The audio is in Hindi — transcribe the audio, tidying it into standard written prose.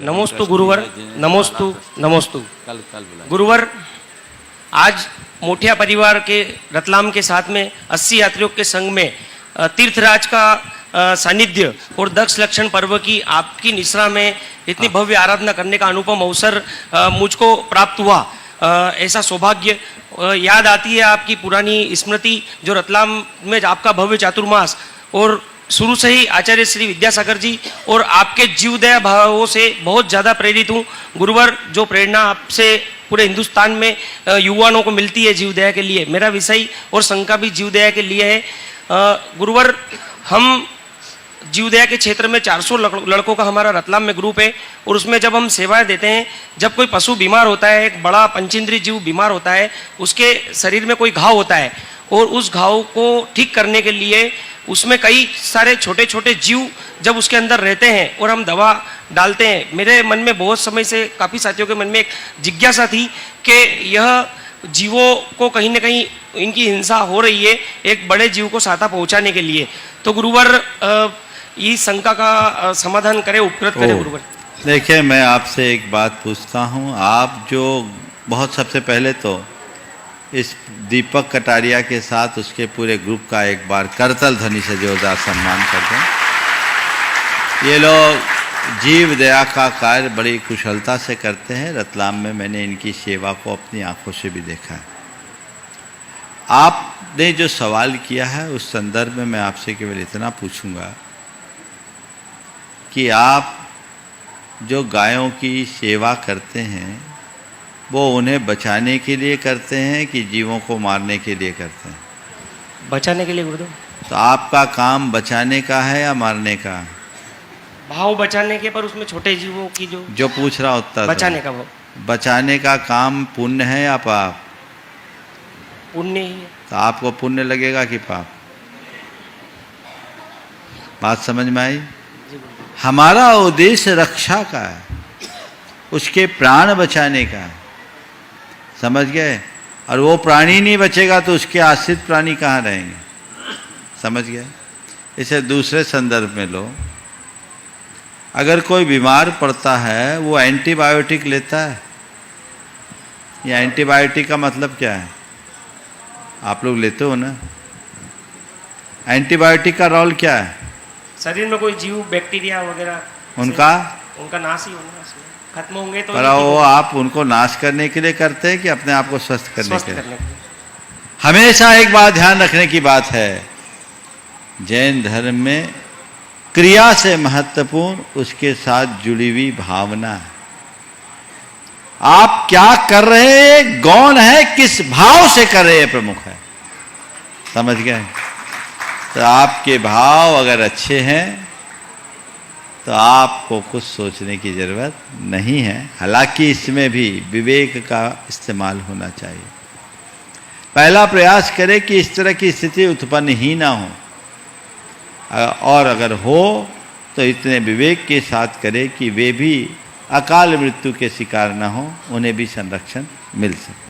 नमोस्तु गुरुवर, नमोस्तु नमोस्तु गुरुवर। आज मोठिया परिवार के रतलाम के साथ में 80 यात्रियों के संग में तीर्थराज का सानिध्य और दक्ष लक्षण पर्व की आपकी निश्रा में इतनी भव्य आराधना करने का अनुपम अवसर मुझको प्राप्त हुआ। ऐसा सौभाग्य याद आती है आपकी पुरानी स्मृति, जो रतलाम में आपका भव्य चातुर्मास, और शुरू से ही आचार्य श्री विद्यासागर जी और आपके जीवदया भावों से बहुत ज़्यादा प्रेरित हूँ गुरुवर। जो प्रेरणा आपसे पूरे हिंदुस्तान में युवाओं को मिलती है जीवदया के लिए, मेरा विषय और शंका भी जीवदया के लिए है गुरुवर। हम जीवदया के क्षेत्र में 400 लड़कों का हमारा रतलाम में ग्रुप है, और उसमें जब हम सेवाएं देते हैं, जब कोई पशु बीमार होता है, एक बड़ा पंचेंद्रीय जीव बीमार होता है, उसके शरीर में कोई घाव होता है, और उस घाव को ठीक करने के लिए उसमें कई सारे छोटे छोटे जीव जब उसके अंदर रहते हैं और हम दवा डालते हैं, मेरे मन में बहुत समय से, काफ़ी साथियों के मन में एक जिज्ञासा थी कि यह जीवों को कहीं ना कहीं इनकी हिंसा हो रही है एक बड़े जीव को सहायता पहुंचाने के लिए। तो गुरुवर इस शंका का समाधान करें, उपकृत करें गुरुवर। देखिए, मैं आपसे एक बात पूछता हूँ। आप जो बहुत सबसे पहले तो इस दीपक कटारिया के साथ उसके पूरे ग्रुप का एक बार करतल ध्वनि से जोरदार सम्मान कर दें। ये लोग जीव दया का कार्य बड़ी कुशलता से करते हैं। रतलाम में मैंने इनकी सेवा को अपनी आंखों से भी देखा है। आपने जो सवाल किया है उस संदर्भ में मैं आपसे केवल इतना पूछूंगा कि आप जो गायों की सेवा करते हैं वो उन्हें बचाने के लिए करते हैं कि जीवों को मारने के लिए करते हैं? बचाने के लिए गुरुदेव। तो आपका काम बचाने का है या मारने का? भाव बचाने के, पर उसमें छोटे जीवों की जो पूछ रहा उत्तर बचाने का भाव। बचाने का काम पुण्य है या पाप? पुण्य ही है। तो आपको पुण्य लगेगा कि पाप? बात समझ में आई? हमारा उद्देश्य रक्षा का है, उसके प्राण बचाने का है, समझ गए? और वो प्राणी नहीं बचेगा तो उसके आश्रित प्राणी कहाँ रहेंगे, समझ गए? इसे दूसरे संदर्भ में लो। अगर कोई बीमार पड़ता है वो एंटीबायोटिक लेता है, या एंटीबायोटिक का मतलब क्या है? आप लोग लेते हो ना? एंटीबायोटिक का रोल क्या है? शरीर में कोई जीव, बैक्टीरिया वगैरह उनका नाश ही होना, खत्म होंगे तो। पर वो आप उनको नाश करने के लिए करते हैं कि अपने आप को स्वस्थ करने के लिए? हमेशा एक बात ध्यान रखने की बात है, जैन धर्म में क्रिया से महत्वपूर्ण उसके साथ जुड़ी हुई भावना है। आप क्या कर रहे हैं, गौण है, किस भाव से कर रहे हैं, प्रमुख है, समझ गए? तो आपके भाव अगर अच्छे हैं तो आपको कुछ सोचने की जरूरत नहीं है। हालांकि इसमें भी विवेक का इस्तेमाल होना चाहिए। पहला प्रयास करें कि इस तरह की स्थिति उत्पन्न ही ना हो, और अगर हो तो इतने विवेक के साथ करें कि वे भी अकाल मृत्यु के शिकार ना हो, उन्हें भी संरक्षण मिल सके।